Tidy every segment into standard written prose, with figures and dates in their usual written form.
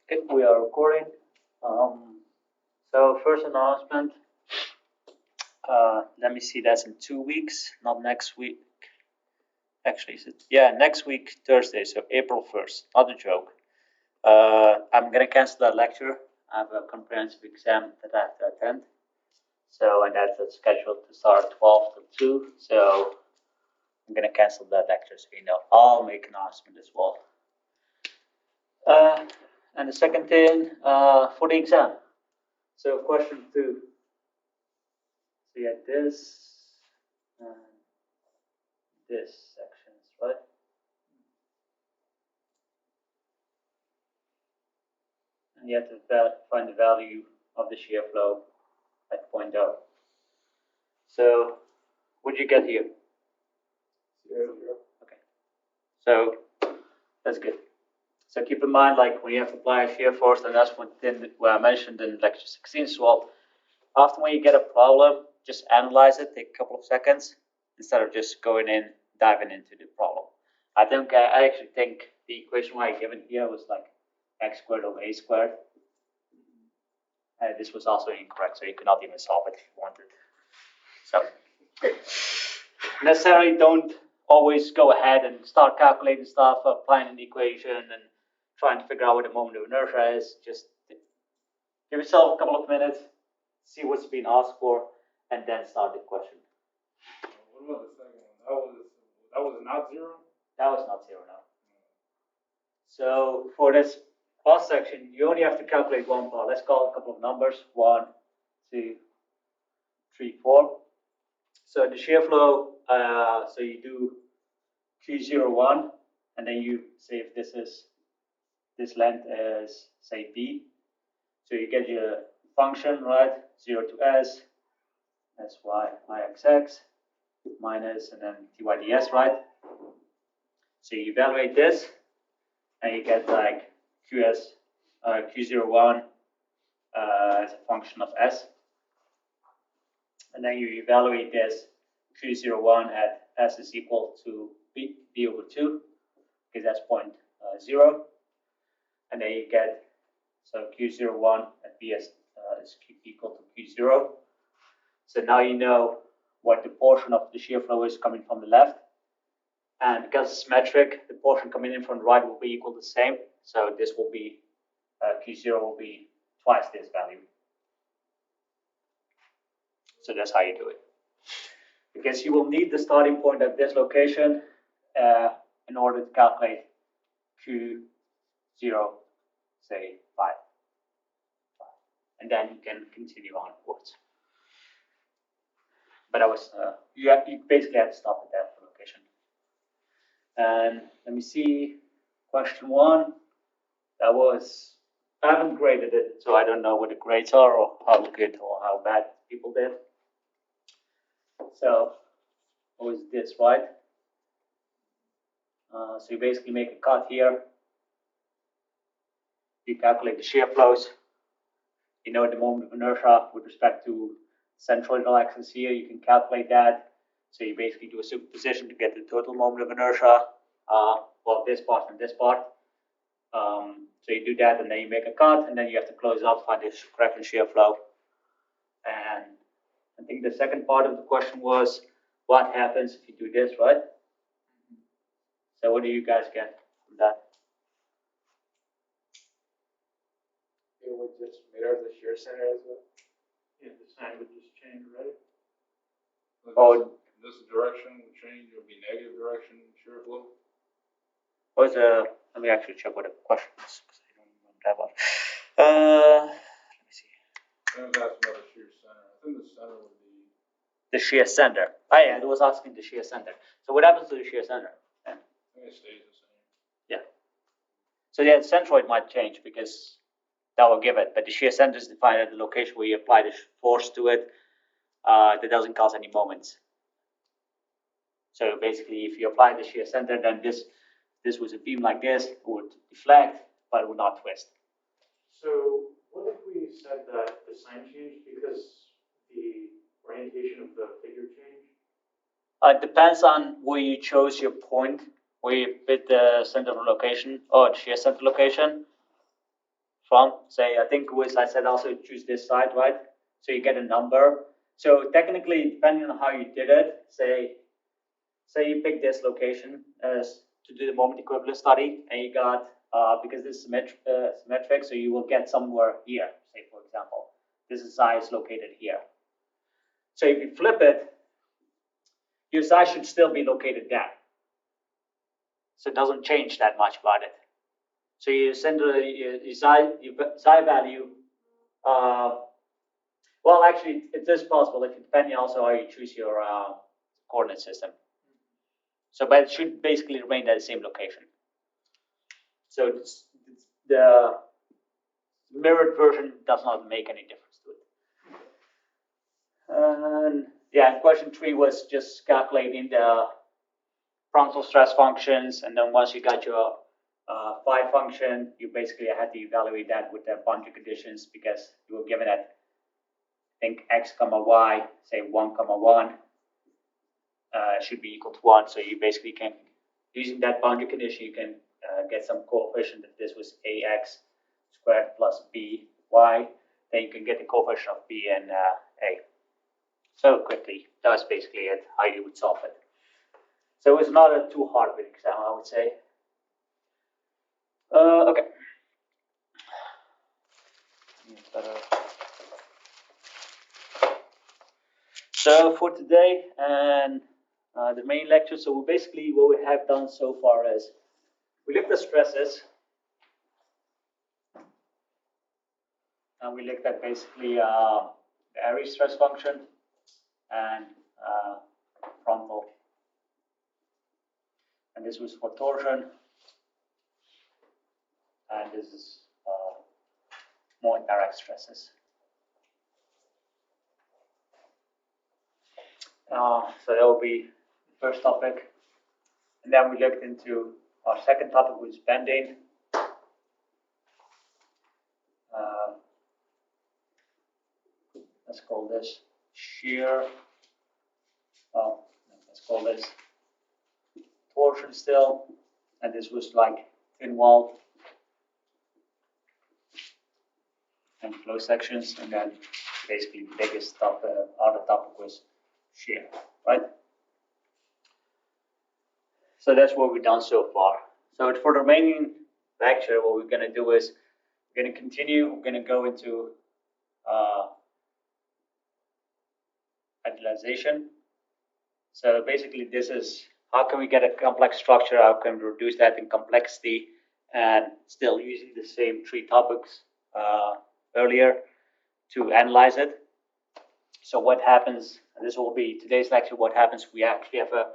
Okay, we are recording. So first announcement. Let me see. That's in 2 weeks, not next week. Actually, next week Thursday. So April 1st. Not a joke. I'm gonna cancel that lecture. I have a comprehensive exam that I have to attend. So and that's scheduled to start 12 to 2. So I'm gonna cancel that lecture. So I'll make an announcement as well. And the second thing for the exam. So question 2. So you had this and this sections, right? And you have to find the value of the shear flow at point O. So what did you get here? 0. Okay. So that's good. So keep in mind, like when you have to apply a shear force, and that's what I mentioned in lecture 16 as well. Often when you get a problem, just analyze it, take a couple of seconds, instead of just going in, diving into the problem. I actually think the equation I given here was like x squared over a squared. This was also incorrect, so you could not even solve it if you wanted. So necessarily don't always go ahead and start calculating stuff, applying an equation, and trying to figure out what the moment of inertia is. Just give yourself a couple of minutes, see what's being asked for, and then start the question. What about the second one? That was not 0? That was not 0, no. So for this cross section, you only have to calculate one part. Let's call a couple of numbers: 1, 2, 3, 4. So the shear flow. So you do Q01, and then you say if this length is say B. So you get your function, right? 0 to S, Sy, Ixx, minus, and then dy ds, right? So you evaluate this, and you get like Q01 as a function of S. And then you evaluate this Q01 at S is equal to B over 2, because that's point 0. And then you get, so Q01 at B is equal to Q0. So now you know what the portion of the shear flow is coming from the left. And because it's metric, the portion coming in from the right will be equal to the same. So this will be, Q0 will be twice this value. So that's how you do it. Because you will need the starting point at this location in order to calculate Q0, say 5. And then you can continue onwards. But you basically have to stop at that location. And let me see, question 1. I haven't graded it, so I don't know what the grades are or how good or how bad people did. So what was this, right? So you basically make a cut here. You calculate the shear flows. You know the moment of inertia with respect to centroidal axis here. You can calculate that. So you basically do a superposition to get the total moment of inertia. Well, this part and this part. So you do that, and then you make a cut, and then you have to close out, find the correct shear flow. And I think the second part of the question was, what happens if you do this, right? So what do you guys get from that? It would just mirror the shear center as well. Yeah, the sign would just change, right? This direction would change. It would be negative direction shear flow. Let me actually check what the question is, because I don't remember that one. Let me see. I think that's another shear center. I think the center would be the shear center. Oh yeah, it was asking the shear center. So what happens to the shear center? I think it stays the same. Yeah. So yeah, the centroid might change because that will give it, but the shear center is defined at the location where you apply the force to it. That doesn't cause any moments. So basically, if you apply the shear center, then this was a beam like this, it would deflect, but it would not twist. So what if we said that the sign changed because the orientation of the figure changed? It depends on where you chose your point, where you put the center of location or the shear center location. from. Say, I think was I said also choose this side, right? So you get a number. So technically, depending on how you did it, say you pick this location as to do the moment equivalent study, and you got because this is symmetric, so you will get somewhere here. Say for example, this is size located here. So if you flip it, your size should still be located there. So it doesn't change that much about it. So you send your psi value. Well, actually, it is possible if depending also how you choose your coordinate system. So, but it should basically remain at the same location. So the mirrored version does not make any difference to it. And yeah, question 3 was just calculating the frontal stress functions, and then once you got your phi function, you basically had to evaluate that with the boundary conditions because you were given at I think x comma y, say 1 comma 1 should be equal to 1. So you basically can, using that boundary condition, you can get some coefficient. If this was ax squared plus by, then you can get the coefficient of b and a. So quickly, that was basically it, how you would solve it. So it was not a too hard of an exam, I would say. Okay. So for today and the main lecture, so basically what we have done so far is we looked at stresses, and we looked at basically the area stress function and frontal, and this was for torsion, and this is more indirect stresses. So that will be the first topic. And then we looked into our second topic, which is bending. Let's call this shear. Let's call this torsion still. And this was like thin wall and flow sections. And then basically the biggest topic, other topic was shear, right? So that's what we've done so far. So for the remaining lecture, what we're going to do is we're going to continue. We're going to go into idealization. So basically, this is how can we get a complex structure? How can we reduce that in complexity and still using the same 3 topics earlier to analyze it? So what happens? And this will be today's lecture. What happens? We actually have a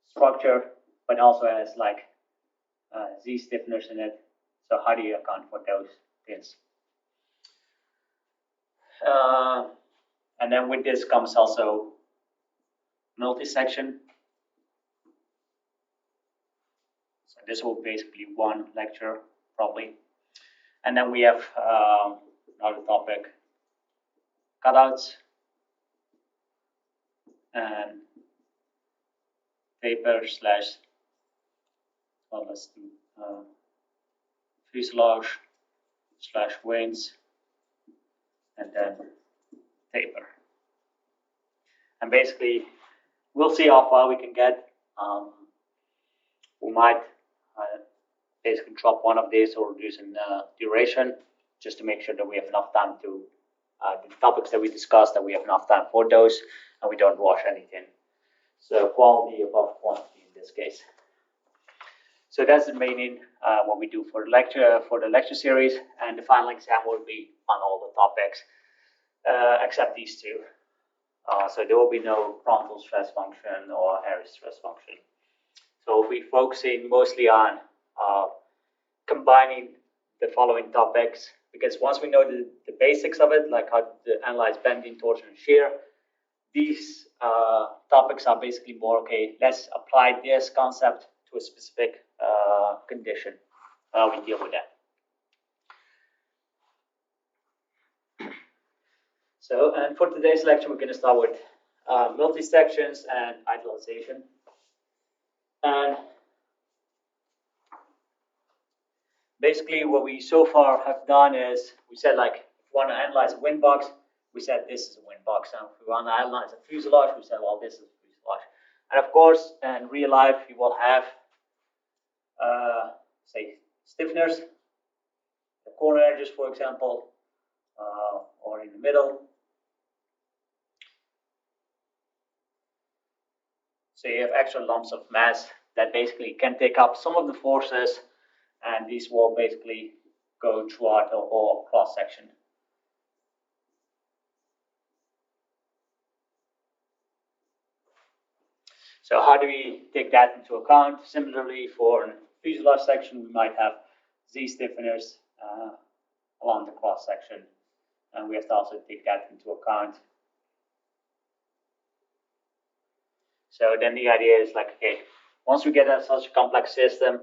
structure, but also has like Z stiffeners in it. So how do you account for those things? And then with this comes also multi-section. So this will basically one lecture probably. And then we have another topic, cutouts and taper slash, well, let's do fuselage slash wings and then taper. And basically, we'll see how far we can get. We might basically drop one of these or reduce in duration just to make sure that we have enough time to the topics that we discussed, that we have enough time for those and we don't rush anything. So quality above quantity in this case. So that's the main what we do for the lecture series, and the final exam will be on all the topics except these 2. So there will be no frontal stress function or area stress function. So we'll be focusing mostly on combining the following topics, because once we know the basics of it, like how to analyze bending, torsion, and shear, these topics are basically more, okay, let's apply this concept to a specific condition. We deal with that. So, and for today's lecture, we're going to start with multi-sections and idealization. And basically what we so far have done is we said like if we want to analyze a wind box, we said this is a wind box. And if we want to analyze a fuselage, we said well this is a fuselage. And of course, in real life, you will have say stiffeners, the corner edges, for example, or in the middle. So you have extra lumps of mass that basically can take up some of the forces, and these will basically go throughout the whole cross section. So how do we take that into account? Similarly, for a fuselage section, we might have Z stiffeners along the cross section, and we have to also take that into account. So then the idea is like, okay, once we get such a complex system,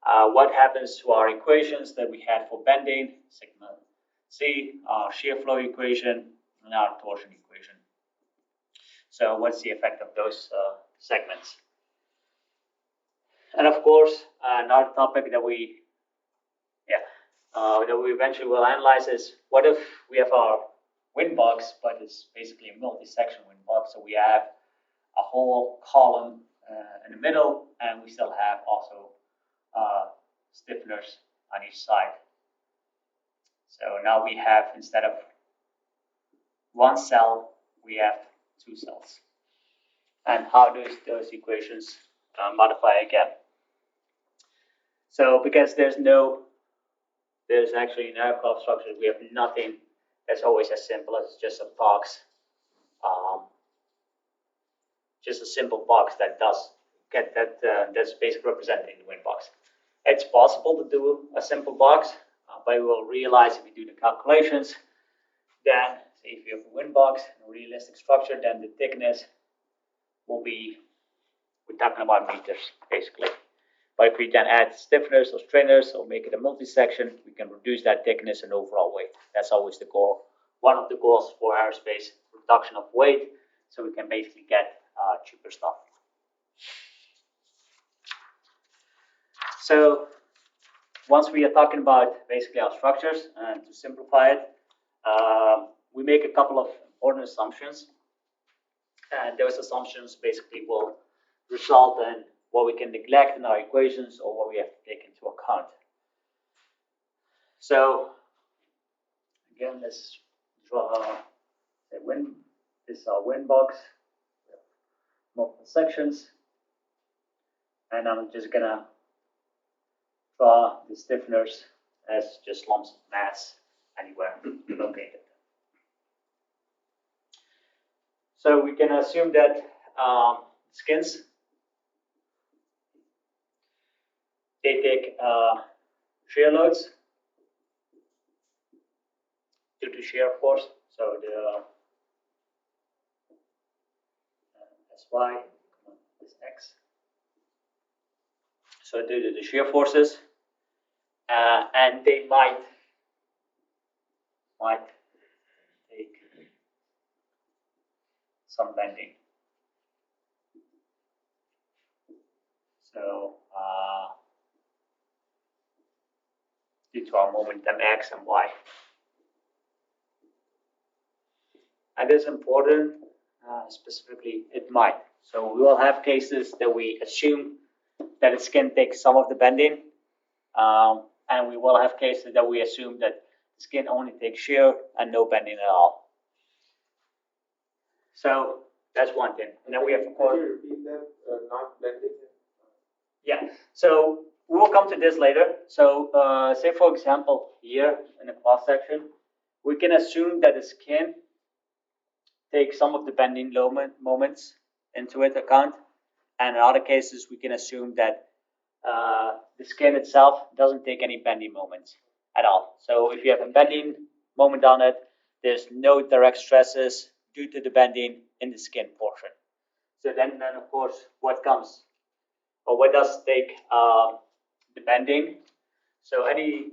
what happens to our equations that we had for bending, sigma C, our shear flow equation, and our torsion equation. So what's the effect of those segments? And of course, another topic that we eventually will analyze is what if we have our wind box, but it's basically a multi-section wind box. So we have a whole column in the middle, and we still have also stiffeners on each side. So now we have, instead of one cell, we have two cells. And how do those equations modify again? So because there's actually in aircraft structures, we have nothing that's always as simple as just a box. Just a simple box that does get that that's basically representing the wind box. It's possible to do a simple box, but we will realize if we do the calculations, then say if you have a wind box, a realistic structure, then the thickness will be, we're talking about meters basically. But if we then add stiffeners or strainers or make it a multi-section, we can reduce that thickness and overall weight. That's always the goal. One of the goals for aerospace, reduction of weight, so we can basically get cheaper stuff. So once we are talking about basically our structures, and to simplify it, we make a couple of important assumptions. And those assumptions basically will result in what we can neglect in our equations or what we have to take into account. So again, let's draw a wind. This is our wind box, multiple sections, and I'm just gonna draw the stiffeners as just lumps of mass anywhere located. So we can assume that skins, they take shear loads due to shear, of course. So the Sy is X. So due to the shear forces, and they might take some bending. So due to our momentum X and Y. And this is important, specifically it might. So we will have cases that we assume that the skin takes some of the bending, and we will have cases that we assume that the skin only takes shear and no bending at all. So that's one thing. And then we have, of course, Can you repeat that? Not bending? Yeah, so we'll come to this later. So say, for example, here in the cross section, we can assume that the skin takes some of the bending moments into account. And in other cases, we can assume that the skin itself doesn't take any bending moments at all. So if you have a bending moment on it, there's no direct stresses due to the bending in the skin portion. So then of course, what comes, or what does take the bending? So any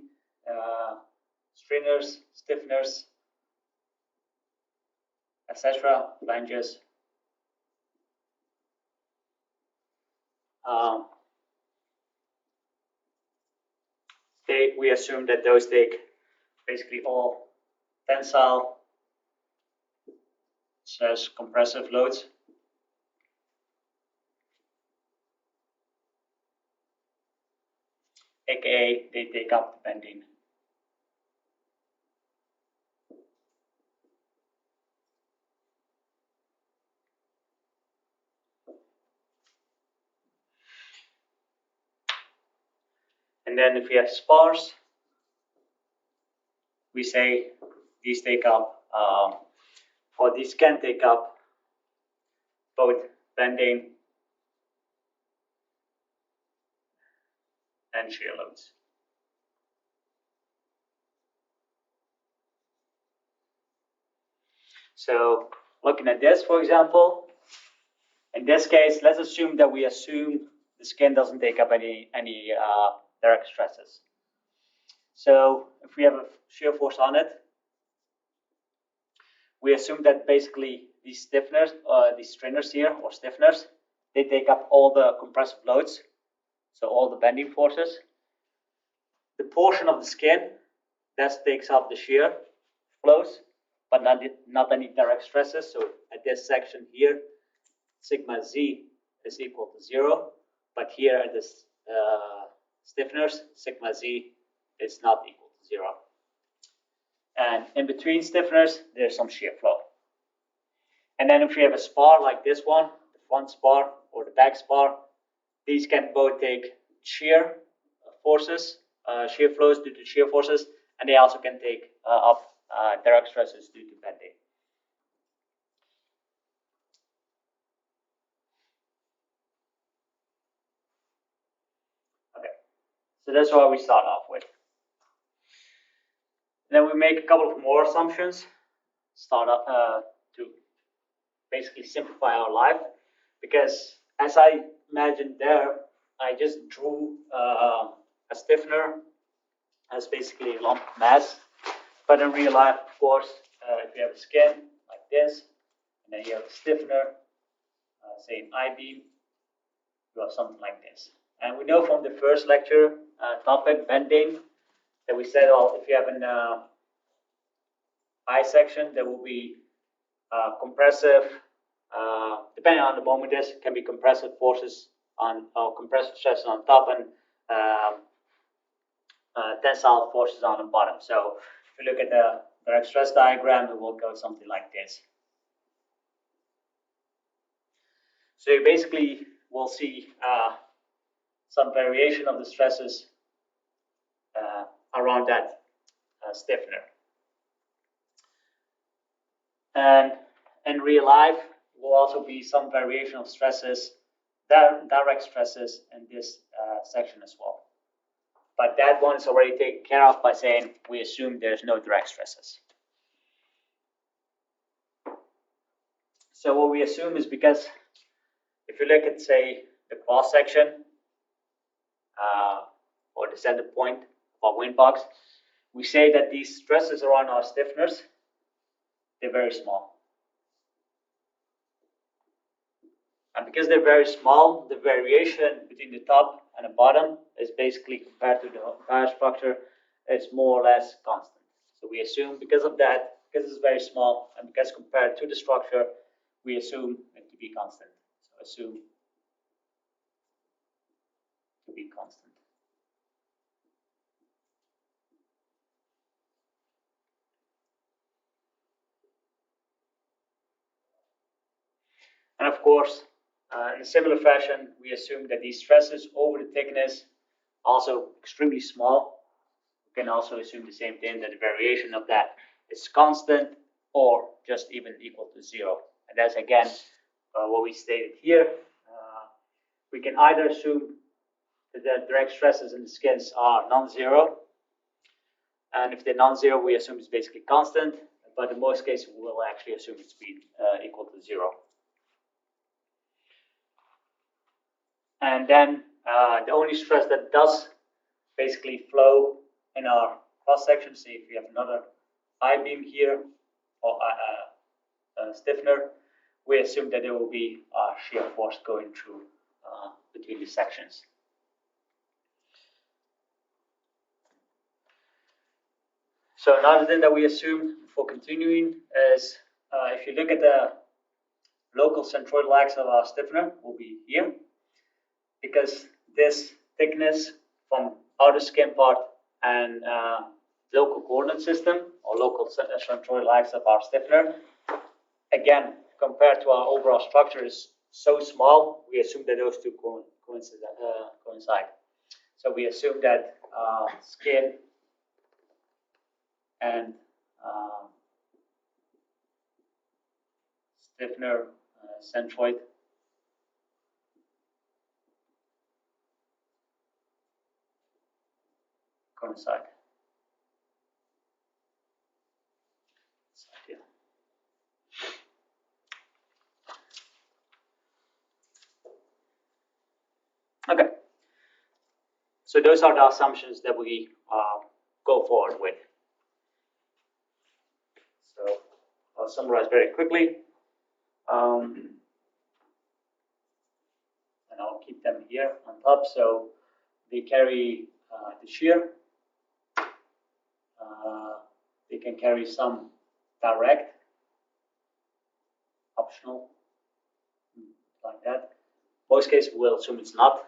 strainers, stiffeners, etc., flanges, we assume that those take basically all tensile / compressive loads. AKA they take up the bending. And then if we have spars, we say these take up, or these can take up both bending and shear loads. So looking at this, for example, in this case, let's assume that we assume the skin doesn't take up any direct stresses. So if we have a shear force on it, we assume that basically these stiffeners, these strainers here, or stiffeners, they take up all the compressive loads, so all the bending forces. The portion of the skin that takes up the shear flows, but not any direct stresses. So at this section here, sigma z is equal to 0, but here at this stiffeners, sigma z is not equal to 0. And in between stiffeners, there's some shear flow. And then if we have a spar like this one, the front spar or the back spar, these can both take shear forces, shear flows due to shear forces, and they also can take up direct stresses due to bending. Okay, so that's what we start off with. Then we make a couple of more assumptions, start up to basically simplify our life, because as I imagined there, I just drew a stiffener as basically a lump of mass. But in real life, of course, if you have a skin like this, and then you have a stiffener, say an I-beam, you have something like this. And we know from the first lecture topic, bending, that we said, well, if you have an I section, there will be compressive, depending on the moment is, can be compressive forces on, or compressive stresses on top, and tensile forces on the bottom. So if you look at the direct stress diagram, it will go something like this. So you basically will see some variation of the stresses around that stiffener. And in real life, will also be some variation of stresses, direct stresses in this section as well. But that one is already taken care of by saying we assume there's no direct stresses. So what we assume is, because if you look at, say, the cross section or the center point of our wind box, we say that these stresses around our stiffeners, they're very small. And because they're very small, the variation between the top and the bottom is basically, compared to the entire structure, is more or less constant. So we assume because of that, because it's very small, and because compared to the structure, we assume it to be constant. So assume to be constant. And of course, in a similar fashion, we assume that these stresses over the thickness are also extremely small. We can also assume the same thing, that the variation of that is constant or just even equal to 0. And that's again what we stated here. We can either assume that the direct stresses in the skins are non-zero, and if they're non-zero, we assume it's basically constant. But in most cases, we'll actually assume it's equal to 0. And then the only stress that does basically flow in our cross section, see if we have another I-beam here or a stiffener, we assume that there will be a shear force going through between the sections. So another thing that we assume for continuing is if you look at the local centroidal axis of our stiffener will be here, because this thickness from outer skin part and local coordinate system or local centroidal axis of our stiffener, again, compared to our overall structure is so small, we assume that those two coincide. So we assume that skin and stiffener centroid coincide. Okay. So those are the assumptions that we go forward with. So I'll summarize very quickly. And I'll keep them here on top. So they carry the shear. They can carry some direct, optional, like that. Most cases we'll assume it's not.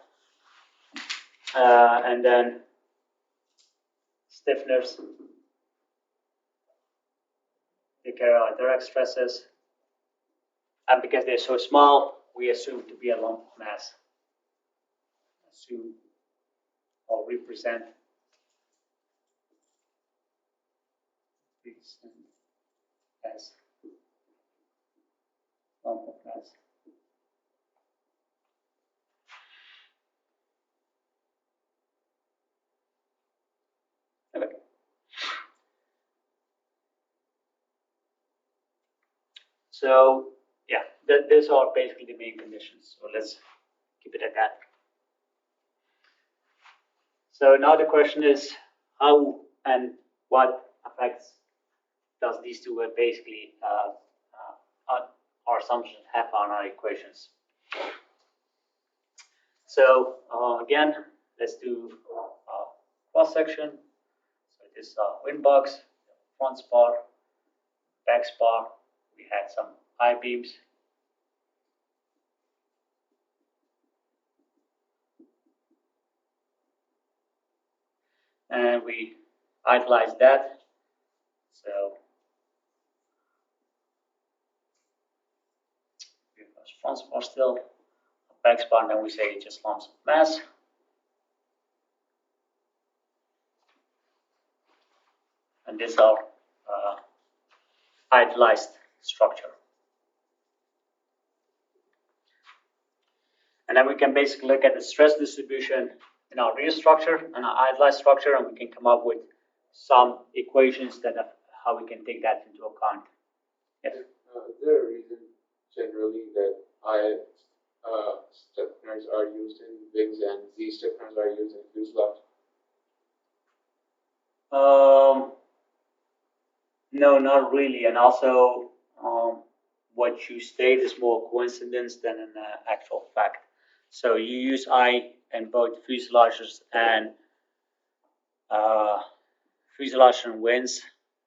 And then stiffeners, they carry out direct stresses. And because they're so small, we assume to be a lump of mass. Assume or represent as lump of mass. Okay. So yeah, these are basically the main conditions. So let's keep it at that. So now the question is how and what effects does these two basically our assumptions have on our equations. So again, let's do cross section. So this wind box, front spar, back spar. We had some I-beams. And we idealize that. So we have front spar still, back spar, and then we say it's just lumps of mass. And this is our idealized structure. And then we can basically look at the stress distribution in our real structure and our idealized structure, and we can come up with some equations that how we can take that into account. Yes? Is there a reason generally that I stiffeners are used in wigs and Z stiffeners are used in fuselage? No, not really. And also, what you state is more coincidence than an actual fact. So you use I in both fuselages and wings.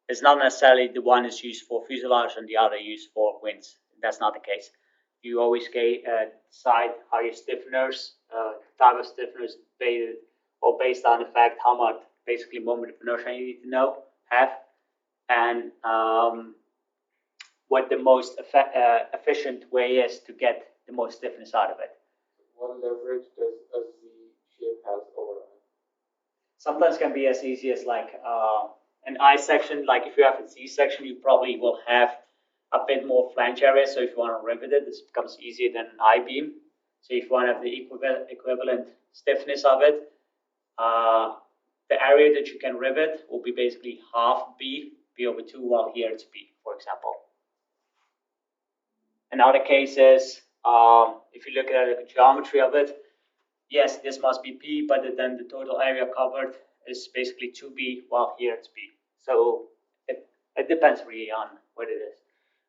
It's not necessarily the one is used for fuselage and the other used for wings. That's not the case. You always decide how your stiffeners, type of stiffeners, based on the fact how much basically moment of inertia you need to have, and what the most efficient way is to get the most stiffness out of it. What leverage does a Z shape have over I? Sometimes can be as easy as like an I section. Like if you have a Z section, you probably will have a bit more flange area. So if you want to rivet it, this becomes easier than an I beam. So if you want to have the equivalent stiffness of it, the area that you can rivet will be basically half B over 2, while here it's B, for example. In other cases, if you look at the geometry of it, yes, this must be P, but then the total area covered is basically 2B, while here it's B. So it depends really on what it is.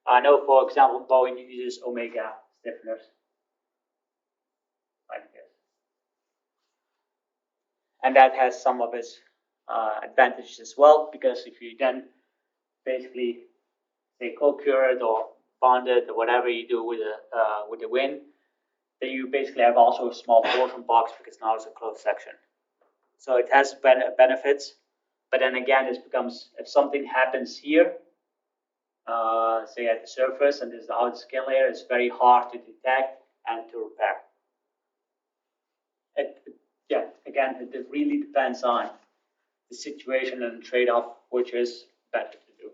I know, for example, Boeing uses omega stiffeners, like this. And that has some of its advantages as well, because if you then basically say co-cured or bonded or whatever you do with the wind, then you basically have also a small portion box because now it's a closed section. So it has benefits, but then again, it becomes, if something happens here, say at the surface and there's the outer skin layer, it's very hard to detect and to repair. Yeah, again, it really depends on the situation and the trade-off, which is better to do.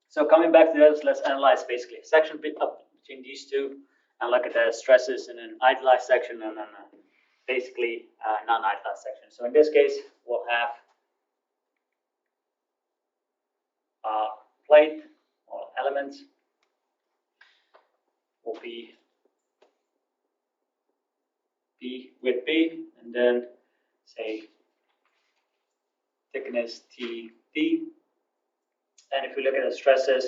So coming back to this, let's analyze basically a section up between these two and look at the stresses in an idealized section and then basically non-idealized section. So in this case, we'll have plate or elements will be B with B, and then say thickness TD. And if we look at the stresses,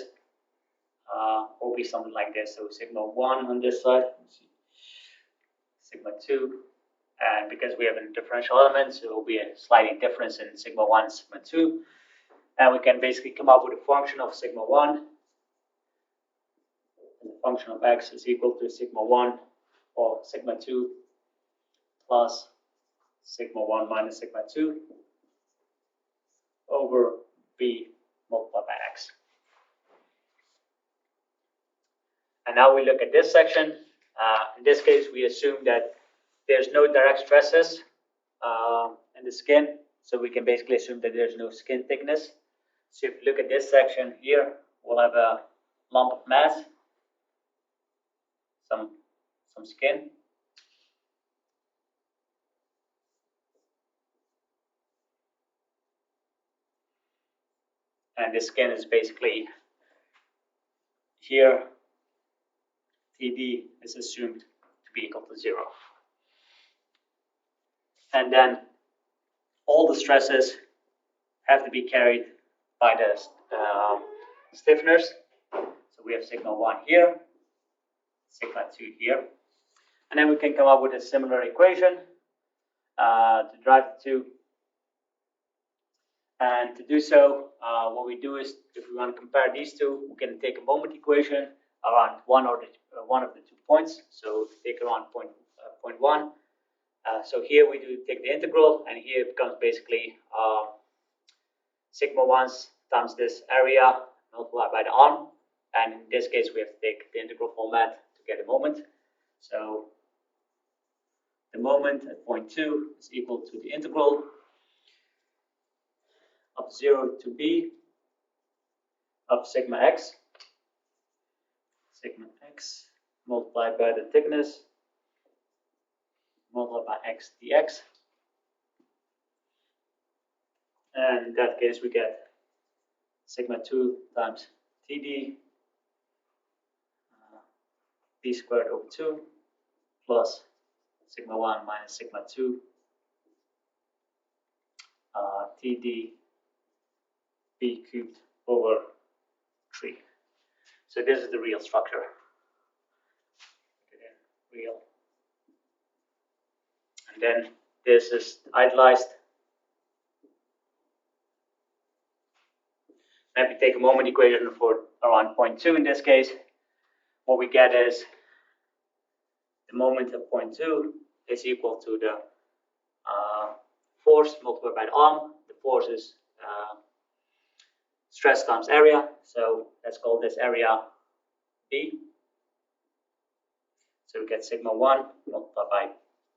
will be something like this. So sigma 1 on this side, sigma 2, and because we have a differential element, so it will be a slight difference in sigma 1 and sigma 2. And we can basically come up with a function of sigma 1. And the function of x is equal to sigma 1 or sigma 2 plus sigma 1 minus sigma 2 over b multiplied by x. And now we look at this section. In this case, we assume that there's no direct stresses in the skin, so we can basically assume that there's no skin thickness. So if you look at this section here, we'll have a lump of mass, some skin. And this skin is basically here, TD is assumed to be equal to 0. And then all the stresses have to be carried by the stiffeners. So we have sigma 1 here, sigma 2 here. And then we can come up with a similar equation to drive the two. And to do so, what we do is, if we want to compare these two, we can take a moment equation around one of the 2 points. So take around point 1. So here we do take the integral, and here it becomes basically sigma 1 times this area multiplied by the arm. And in this case, we have to take the integral format to get the moment. So the moment at point 2 is equal to the integral of 0 to b of sigma x multiplied by the thickness multiplied by x dx. And in that case, we get sigma 2 times td b squared over 2 plus sigma 1 minus sigma 2 td b cubed over 3. So this is the real structure. Real. And then this is idealized. And if we take a moment equation for around point 2 in this case, what we get is the moment of point 2 is equal to the force multiplied by the arm. The force is stress times area, so let's call this area B. So we get sigma 1 multiplied by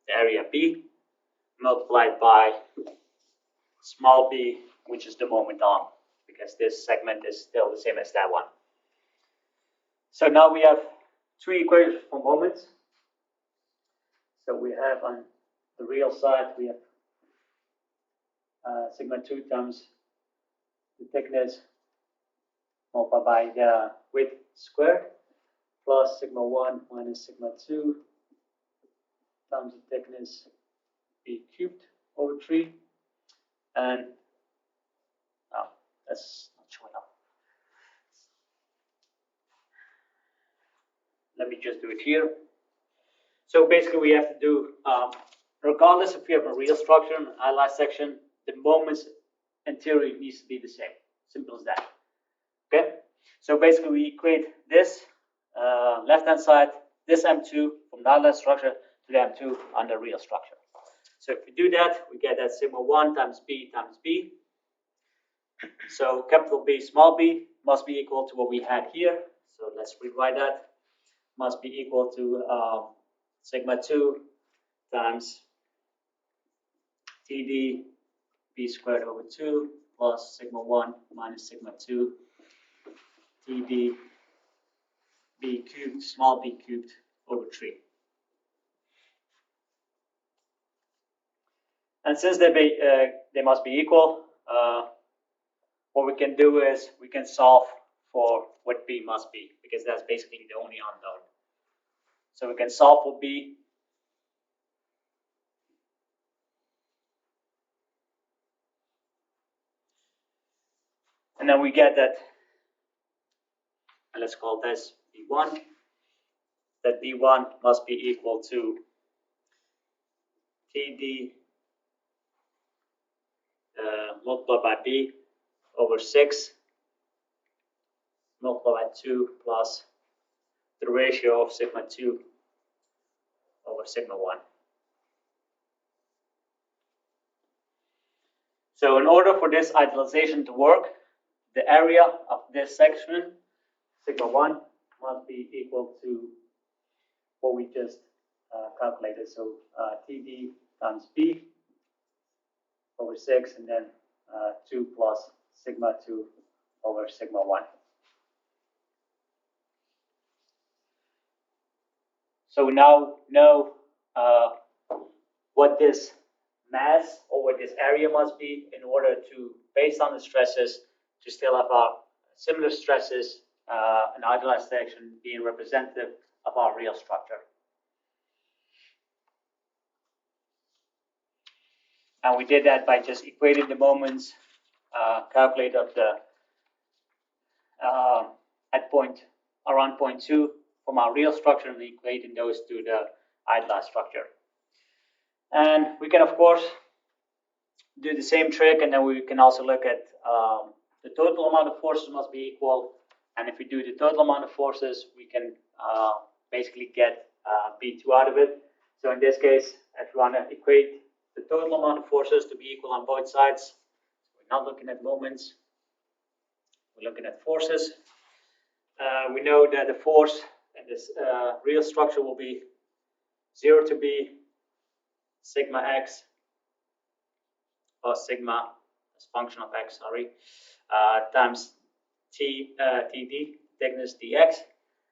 the area B multiplied by small b, which is the moment arm, because this segment is still the same as that one. So now we have 3 equations for moments. So we have on the real side, we have sigma 2 times the thickness multiplied by the width squared plus sigma 1 minus sigma 2 times the thickness b cubed over 3. And that's not showing up. Let me just do it here. So basically we have to do regardless if you have a real structure and an idealized section, the moments in theory needs to be the same. Simple as that. Okay? So basically we equate this left-hand side, this M2 from the idealized structure to the M2 on the real structure. So if we do that, we get that sigma 1 times B times B. So capital B small b must be equal to what we had here. So let's rewrite that. Must be equal to sigma 2 times TD B squared over 2 plus sigma 1 minus sigma 2 TD B cubed, small b cubed over 3. And since they must be equal, what we can do is we can solve for what b must be, because that's basically the only unknown. So we can solve for b. And then we get that, and let's call this b1, that b1 must be equal to TD multiplied by b over 6 multiplied by 2 plus the ratio of sigma 2 over sigma 1. So in order for this idealization to work, the area of this section, sigma 1, must be equal to what we just calculated. So TD times B over 6, and then 2 plus sigma 2 over sigma 1. So we now know what this mass or what this area must be in order to, based on the stresses, to still have our similar stresses, an idealized section being representative of our real structure. And we did that by just equating the moments calculated of the at point around point 2 from our real structure and equating those to the idealized structure. And we can of course do the same trick, and then we can also look at the total amount of forces must be equal. And if we do the total amount of forces, we can basically get B2 out of it. So in this case, if we want to equate the total amount of forces to be equal on both sides, we're not looking at moments, we're looking at forces. We know that the force in this real structure will be 0 to B sigma x plus sigma as function of x, times TD, thickness dx.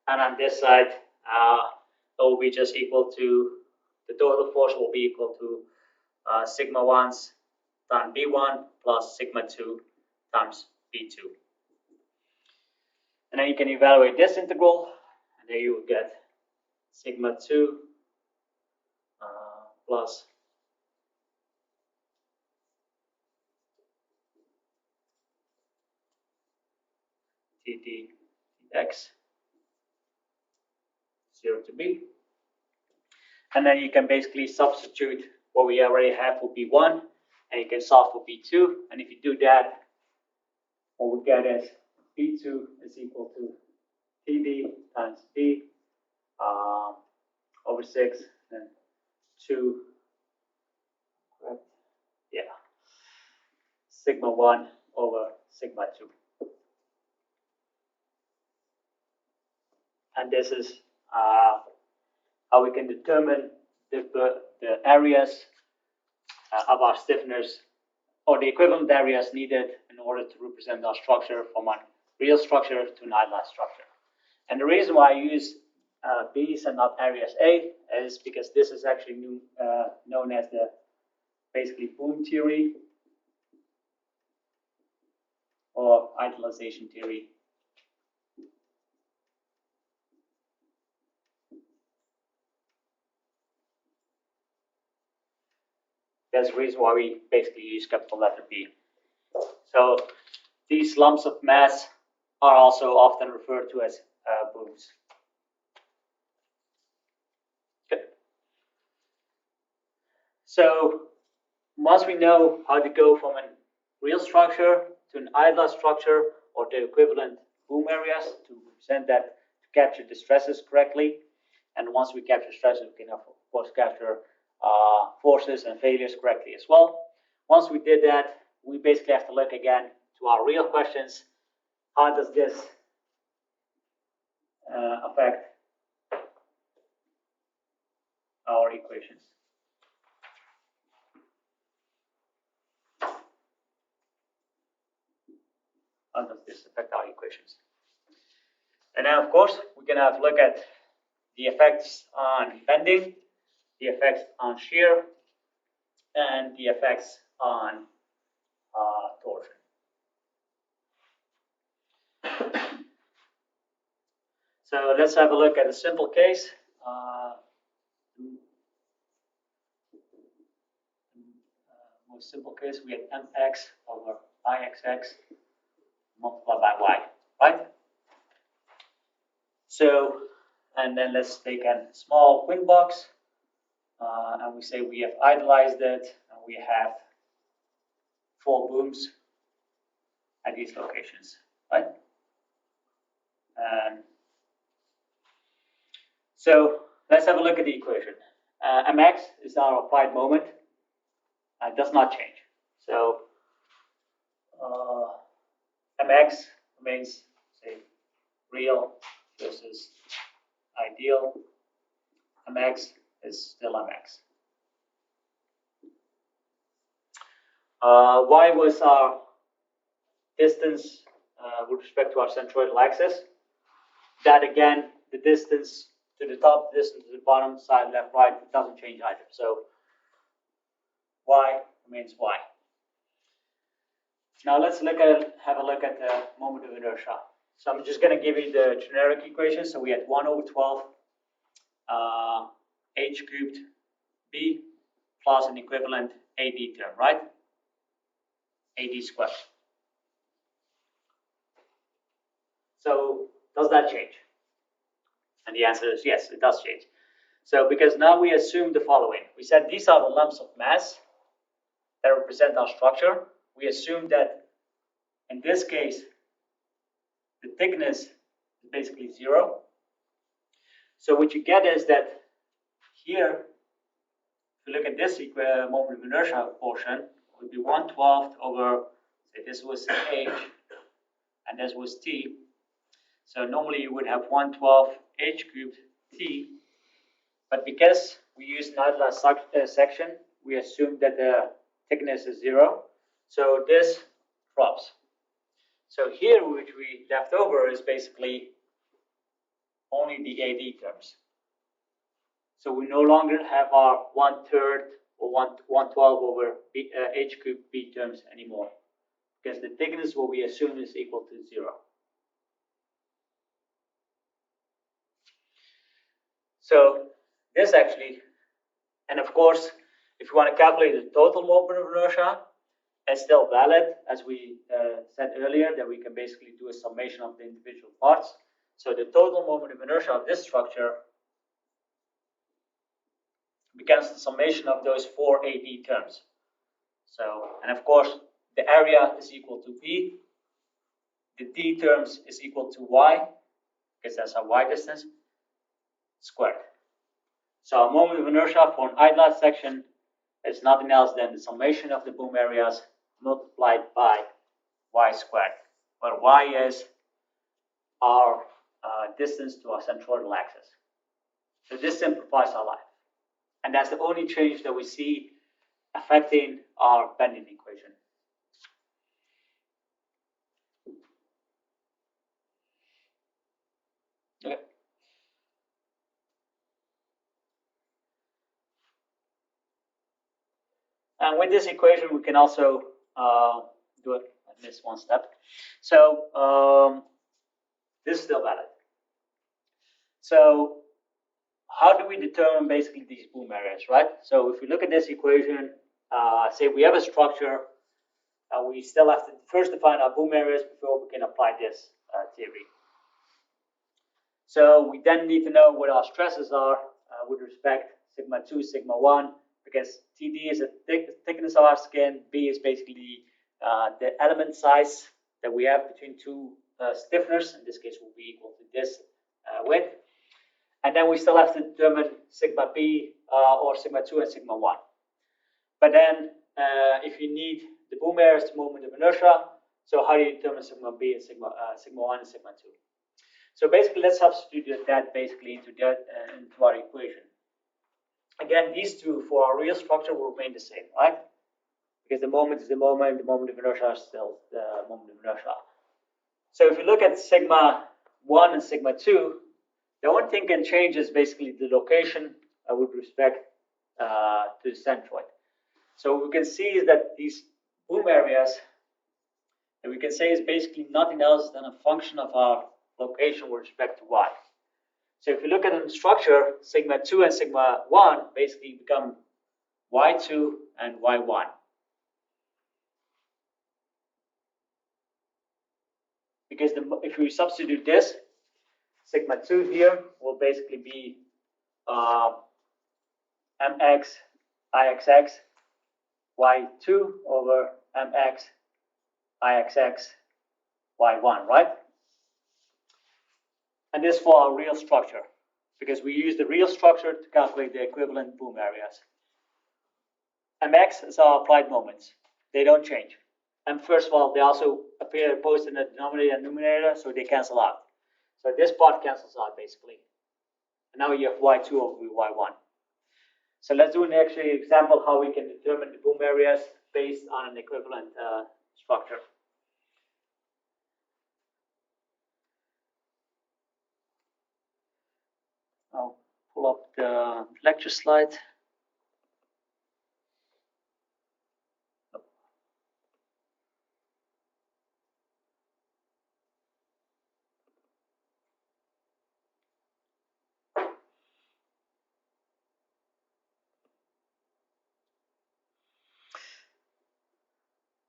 And on this side, it will be just equal to, the total force will be equal to sigma 1s times B1 plus sigma 2 times B2. And then you can evaluate this integral, and there you will get sigma 2 plus TD dx 0 to B. And then you can basically substitute what we already have for B1, and you can solve for B2. And if you do that, what we get is B2 is equal to TD times B over 6 and 2, sigma 1 over sigma 2. And this is how we can determine the areas of our stiffeners, or the equivalent areas needed in order to represent our structure from a real structure to an idealized structure. And the reason why I use B's and not areas A is because this is actually known as the basically boom theory or idealization theory. That's the reason why we basically use capital letter B. So these lumps of mass are also often referred to as booms. Okay. So once we know how to go from a real structure to an idealized structure or to equivalent boom areas to present that to capture the stresses correctly, and once we capture stresses, we can of course capture forces and failures correctly as well. Once we did that, we basically have to look again to our real questions. How does this affect our equations? How does this affect our equations? And now, of course, we can have a look at the effects on bending, the effects on shear, and the effects on torsion. So let's have a look at a simple case. Most simple case, we have mx over ixx multiplied by y, right? So, and then let's take a small wing box, and we say we have idealized it, and we have 4 booms at these locations, right? And so let's have a look at the equation. Mx is our applied moment. It does not change. So Mx remains, say, real versus ideal. Mx is still Mx. Y was our distance with respect to our centroidal axis. That again, the distance to the top, the distance to the bottom, side, left, right, it doesn't change either. So y remains y. Now let's have a look at the moment of inertia. So I'm just going to give you the generic equation. So we had 1 over 12 h cubed b plus an equivalent ad term, right? Ad squared. So does that change? And the answer is yes, it does change. So because now we assume the following. We said these are the lumps of mass that represent our structure. We assume that in this case, the thickness is basically 0. So what you get is that here, if you look at this moment of inertia portion, it would be 1/12 over, say this was h, and this was t. So normally you would have 1/12 h cubed t, but because we use an idealized section, we assume that the thickness is 0. So this drops. So here, which we left over is basically only the AD terms. So we no longer have our 1/3 or 1/12 over h cubed b terms anymore, because the thickness what we assume is equal to 0. So this actually, and of course, if you want to calculate the total moment of inertia, it's still valid, as we said earlier, that we can basically do a summation of the individual parts. So the total moment of inertia of this structure becomes the summation of those 4 AD terms. So, and of course, the area is equal to B. The D terms is equal to Y, because that's our Y distance, squared. So our moment of inertia for an idealized section is nothing else than the summation of the boom areas multiplied by Y squared, where Y is our distance to our centroidal axis. So this simplifies our life. And that's the only change that we see affecting our bending equation. Okay. And with this equation, we can also do it. I missed one step. So this is still valid. So how do we determine basically these boom areas, right? So if we look at this equation, say we have a structure, we still have to first define our boom areas before we can apply this theory. So we then need to know what our stresses are with respect sigma 2, sigma 1, because TD is the thickness of our skin, B is basically the element size that we have between two stiffeners. In this case, will be equal to this width. And then we still have to determine sigma B or sigma 2 and sigma 1. But then if you need the boom areas to moment of inertia, so how do you determine sigma B and sigma 1 and sigma 2? So basically, let's substitute that basically into our equation. Again, these two for our real structure will remain the same, right? Because the moment is the moment of inertia is still the moment of inertia. So if you look at sigma 1 and sigma 2, the only thing can change is basically the location with respect to the centroid. So what we can see is that these boom areas, and we can say is basically nothing else than a function of our location with respect to y. So if you look at the structure, sigma 2 and sigma 1 basically become y2 and y1. Because if we substitute this, sigma 2 here will basically be mx ixx y2 over mx ixx y1, right? And this for our real structure, because we use the real structure to calculate the equivalent boom areas. mx is our applied moments. They don't change. And first of all, they also appear both in the denominator and numerator, so they cancel out. So this part cancels out basically. And now you have y2 over y1. So let's do an actual example how we can determine the boom areas based on an equivalent structure. I'll pull up the lecture slide.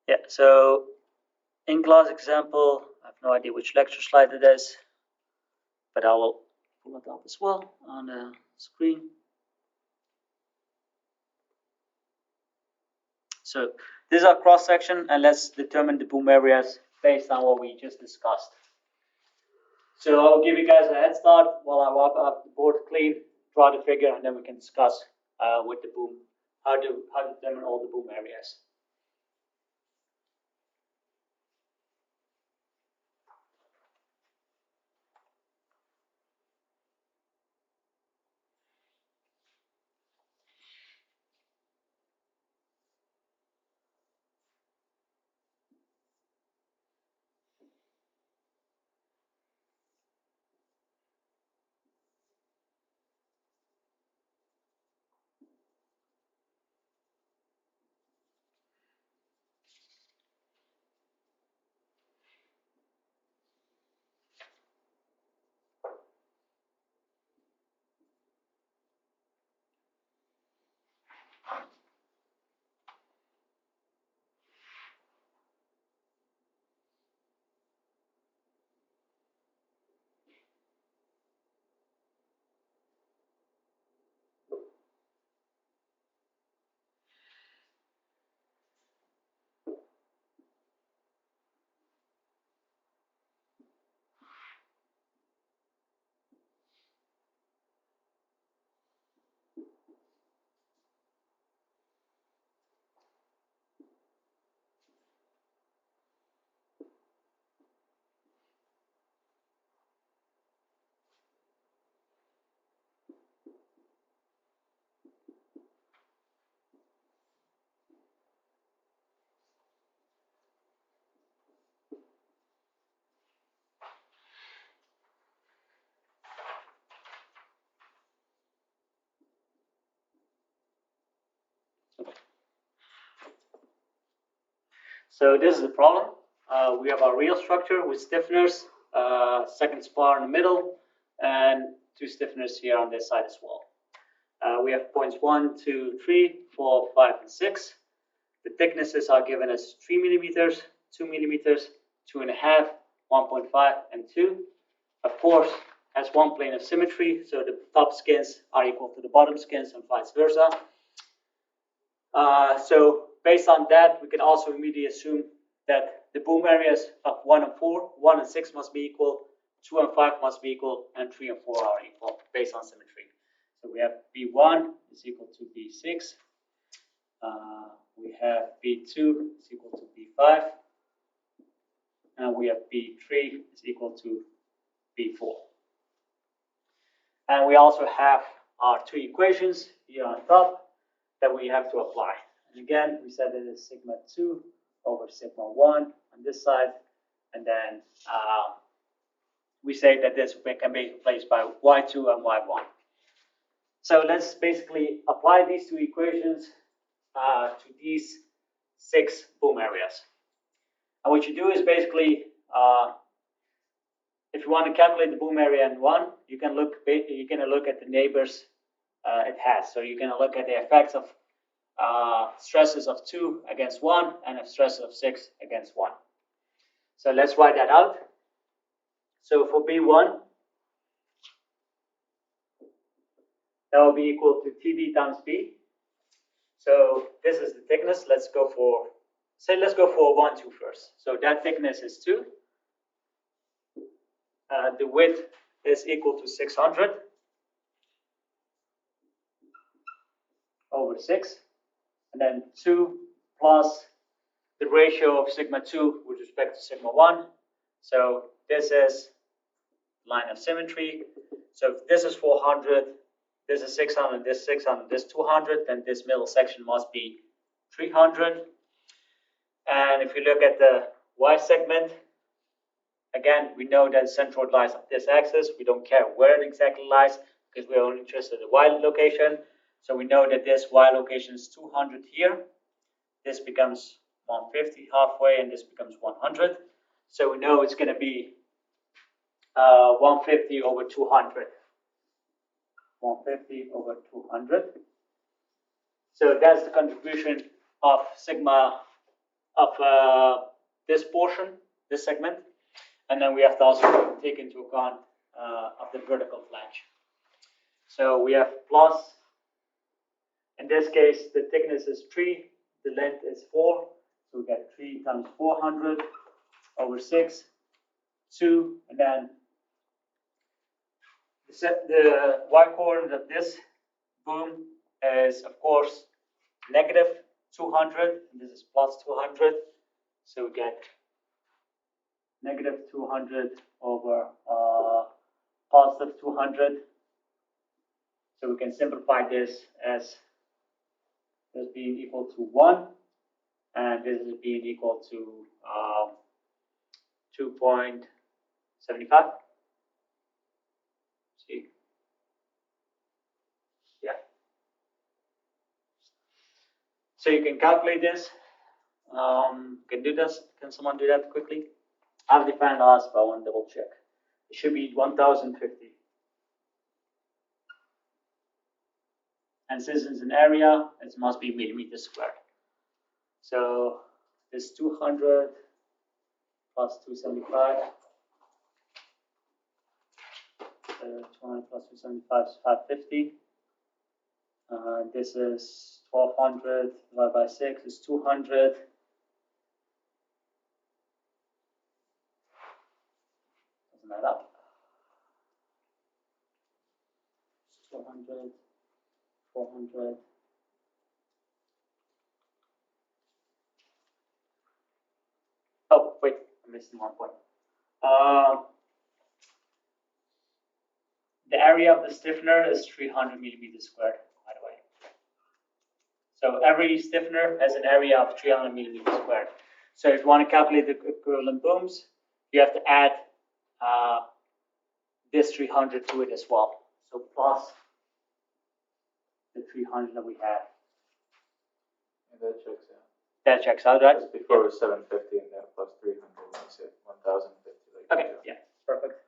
Yeah, so in class example, I have no idea which lecture slide it is, but I will pull it up as well on the screen. So this is our cross section, and let's determine the boom areas based on what we just discussed. So I'll give you guys a head start while I wipe up the board clean, draw the figure, and then we can discuss with the boom how to determine all the boom areas. So this is the problem. We have our real structure with stiffeners, second spar in the middle, and two stiffeners here on this side as well. We have points 1, 2, 3, 4, 5, and 6. The thicknesses are given as 3 millimeters, 2 millimeters, 2.5, 1.5, and 2. Of course, has one plane of symmetry, so the top skins are equal to the bottom skins and vice versa. So based on that, we can also immediately assume that the boom areas of 1 and 4, 1 and 6 must be equal, 2 and 5 must be equal, and 3 and 4 are equal based on symmetry. So we have B1 is equal to B6. We have B2 is equal to B5. And we have B3 is equal to B4. And we also have our two equations here on top that we have to apply. And again, we said that it's sigma 2 over sigma 1 on this side. And then we say that this can be replaced by y2 and y1. So let's basically apply these two equations to these 6 boom areas. And what you do is basically, if you want to calculate the boom area in 1, you can look at the neighbors it has. So you can look at the effects of stresses of 2 against 1 and of stresses of 6 against 1. So let's write that out. So for B1, that will be equal to TD times B. So this is the thickness. Let's go for 1, 2 first. So that thickness is 2. The width is equal to 600 over 6. And then 2 plus the ratio of sigma 2 with respect to sigma 1. So this is line of symmetry. So if this is 400, this is 600, this 600, this 200, then this middle section must be 300. And if you look at the y segment, again, we know that centroid lies on this axis. We don't care where it exactly lies because we're only interested in the y location. So we know that this y location is 200 here. This becomes 150 halfway, and this becomes 100. So we know it's going to be 150 over 200. 150 over 200. So that's the contribution of sigma of this portion, this segment. And then we have to also take into account of the vertical flange. So we have plus, in this case, the thickness is 3, the length is 4. So we get 3 times 400 over 6, 2, and then the y-coordinate of this boom is, of course, negative 200, and this is plus 200. So we get negative 200 over positive 200. So we can simplify this as this being equal to 1, and this is being equal to 2.75. See? Yeah. So you can calculate this. Can do this. Can someone do that quickly? I've defined last, but I want to double check. It should be 1050. And since it's an area, it must be millimeters squared. So this 200 plus 275. 200 plus 275 is 550. This is 1200 divided by 6 is 200. Doesn't add up. 200, 400. Oh, wait, I'm missing one point. The area of the stiffener is 300 millimeters squared, by the way. So every stiffener has an area of 300 millimeters squared. So if you want to calculate the equivalent booms, you have to add this 300 to it as well. So plus the 300 that we have. And that checks out. That checks out, right? Just before it was 750 and then plus 300 makes it 1050. Okay, yeah, perfect.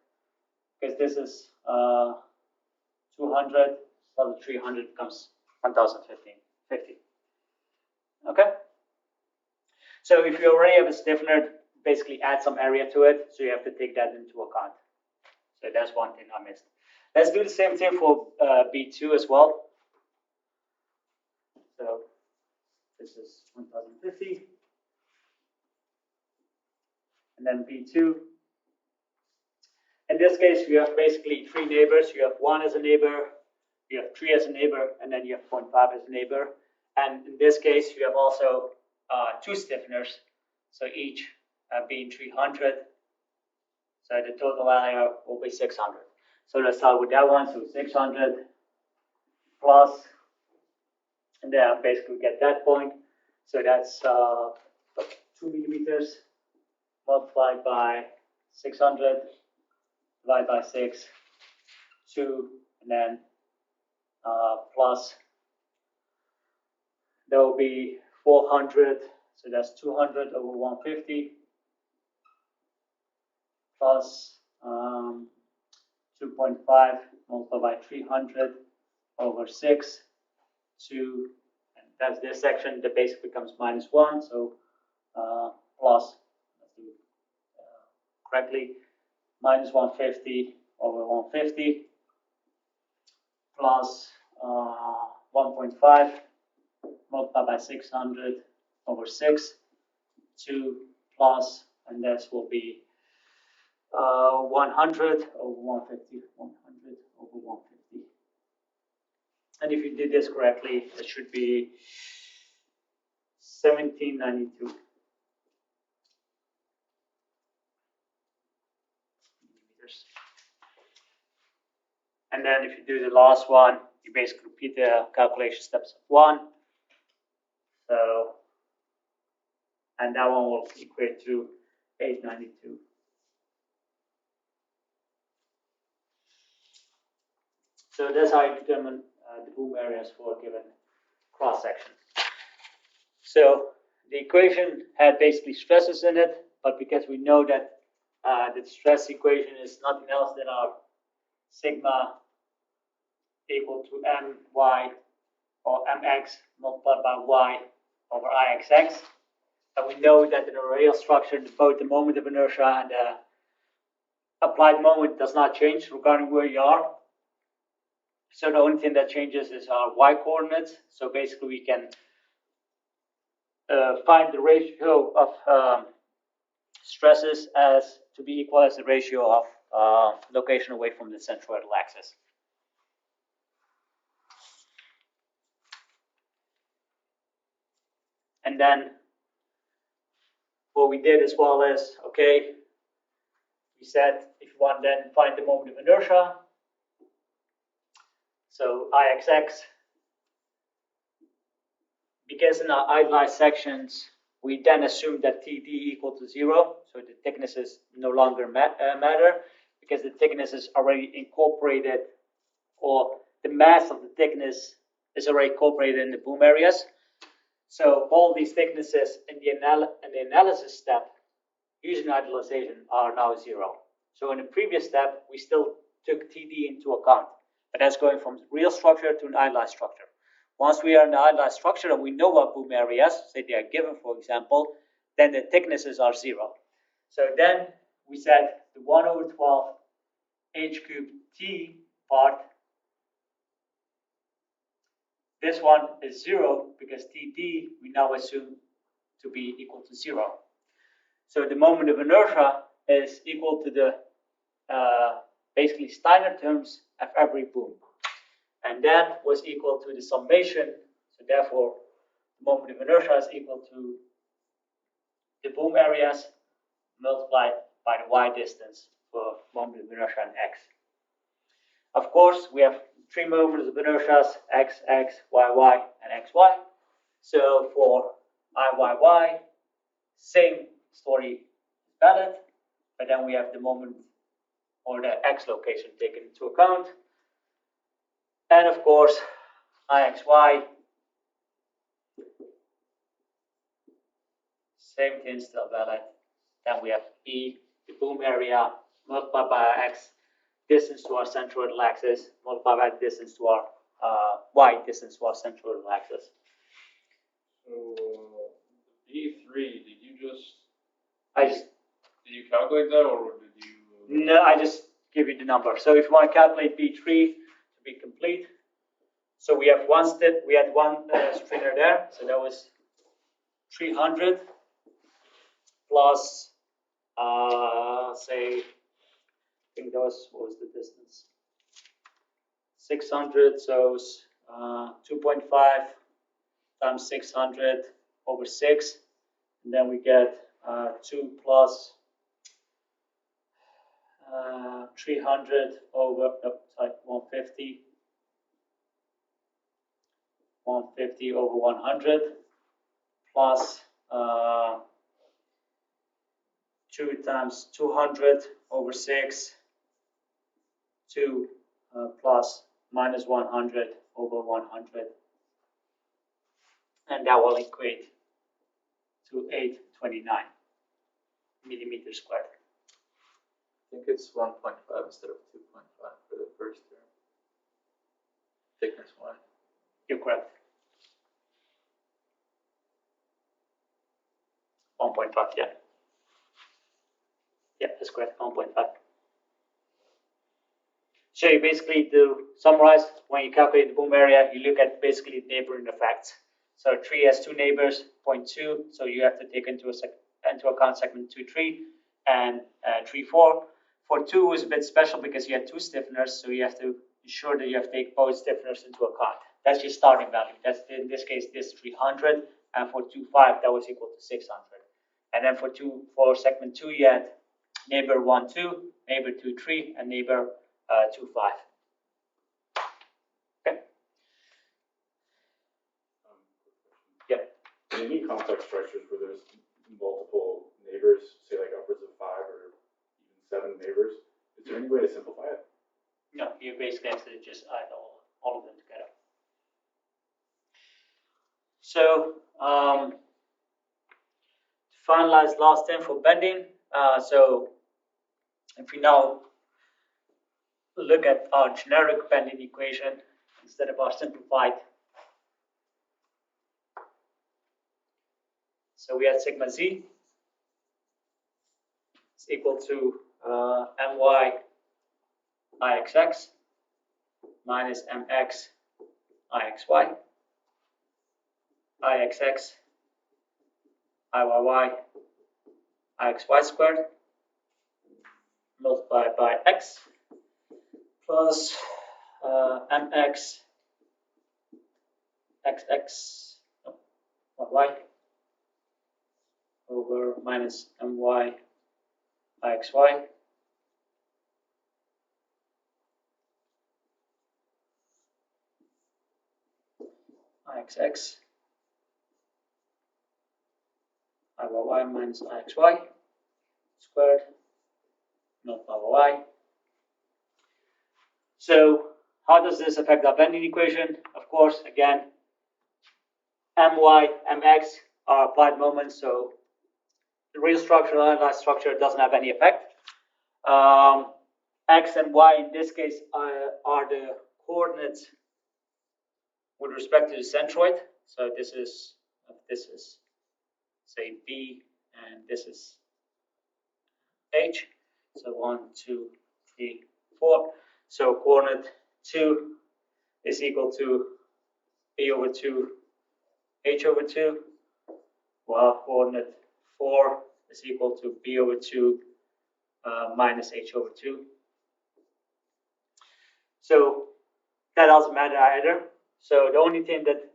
Because this is 200 plus the 300 becomes 1050. Okay? So if you already have a stiffener, basically add some area to it, so you have to take that into account. So that's one thing I missed. Let's do the same thing for B2 as well. So this is 1050. And then B2. In this case, you have basically three neighbors. You have 1 as a neighbor, you have 3 as a neighbor, and then you have 0.5 as a neighbor. And in this case, you have also 2 stiffeners, so each being 300. So the total area will be 600. So let's start with that one. So 600 plus, and then I basically get that point. So that's 2 millimeters multiplied by 600 divided by 6, 2, and then plus, there will be 400, so that's 200 over 150, plus 2.5 multiplied by 300 over 6, 2, and that's this section, that basically becomes minus 1, so plus, let's do it correctly, minus 150 over 150, plus 1.5 multiplied by 600 over 6, 2 plus, and this will be 100 over 150, 100 over 150. And if you did this correctly, it should be 1792. And then if you do the last one, you basically repeat the calculation steps of 1. So, and that one will equate to 892. So that's how you determine the boom areas for a given cross section. So the equation had basically stresses in it, but because we know that the stress equation is nothing else than our sigma equal to my or mx multiplied by y over ixx, and we know that in a real structure, both the moment of inertia and the applied moment does not change regarding where you are. So the only thing that changes is our y coordinates. So basically we can find the ratio of stresses as to be equal as the ratio of location away from the centroidal axis. And then what we did as well is, okay, we said if you want then find the moment of inertia, so Ixx, because in our idealized sections, we then assume that TD equal to 0, so the thicknesses no longer matter, because the thickness is already incorporated, or the mass of the thickness is already incorporated in the boom areas. So all these thicknesses in the analysis step, using idealization, are now 0. So in the previous step, we still took TD into account, but that's going from real structure to an idealized structure. Once we are in the idealized structure and we know what boom areas, say they are given, for example, then the thicknesses are 0. So then we said the 1 over 12 h cubed t part, this one is 0 because TD we now assume to be equal to 0. So the moment of inertia is equal to the basically Steiner terms of every boom. And that was equal to the summation. So therefore, the moment of inertia is equal to the boom areas multiplied by the y distance for moment of inertia and x. Of course, we have 3 moments of inertias, x, x, y, y, and x, y. So for I, y, y, same story is valid, but then we have the moment or the x location taken into account. And of course, IXY, same thing still valid. Then we have E, the boom area, multiplied by x, distance to our centroidal axis, multiplied by distance to our y distance to our centroidal axis. So B3, did you just did you calculate that, or did you? No, I just give you the number. So if you want to calculate B3 to be complete, so we have one step, we had one stringer there, so that was 300 plus, say, I think that was, what was the distance? 600, so it's 2.5 times 600 over 6. And then we get 2 plus 300 over, sorry, 150. 150 over 100 plus 2 times 200 over 6, 2 plus minus 100 over 100. And that will equate to 829 millimeters squared. I think it's 1.5 instead of 2.5 for the first term. Thickness Y. You're correct. 1.5, yeah. Yeah, that's correct, 1.5. So you basically, to summarize, when you calculate the boom area, you look at basically neighboring effects. So 3 has 2 neighbors, 0.2, so you have to take into account segment 2, 3, and 3, 4. For 2 is a bit special because you had 2 stiffeners, so you have to ensure that you have to take both stiffeners into account. That's your starting value. That's, in this case, this 300, and for 2, 5, that was equal to 600. And then for segment 2, you had neighbor 1, 2, neighbor 2, 3, and neighbor 2, 5. Okay. Yeah. In any complex structures where there's multiple neighbors, say like upwards of 5 or even 7 neighbors, is there any way to simplify it? No, you basically have to just add all of them together. So to finalize last term for bending, so if we now look at our generic bending equation instead of our simplified. So we had sigma z is equal to my ixx minus mx ixy, ixx iyy ixy squared multiplied by x plus mx xx y over minus my ixy ixx iyy minus ixy squared multiplied by y. So how does this affect our bending equation? Of course, again, my, mx are applied moments, so the real structure, analyzed structure doesn't have any effect. X and y in this case are the coordinates with respect to the centroid. So this is say B, and this is H. So 1, 2, 3, 4. So coordinate 2 is equal to B over 2, H over 2, while coordinate 4 is equal to B over 2 minus H over 2. So that doesn't matter either. So the only thing that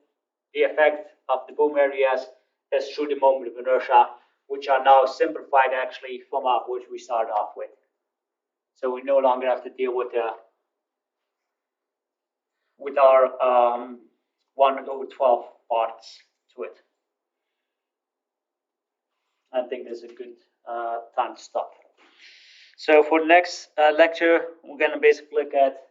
the effect of the boom areas is through the moment of inertia, which are now simplified actually from which we started off with. So we no longer have to deal with our 1 over 12 parts to it. I think there's a good time to stop. So for the next lecture, we're going to basically look at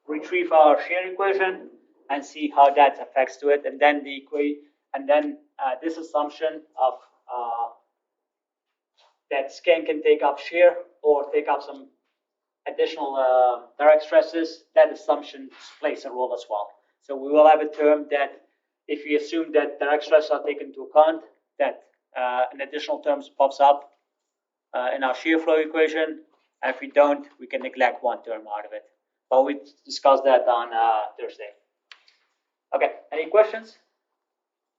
retrieve our shear equation and see how that affects to it, and then this assumption of that skin can take up shear or take up some additional direct stresses. That assumption plays a role as well. So we will have a term that if we assume that direct stresses are taken into account, that an additional term pops up in our shear flow equation. And if we don't, we can neglect one term out of it. But we discussed that on Thursday. Okay, any questions?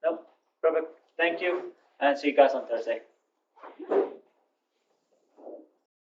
Nope, perfect, thank you, and see you guys on Thursday.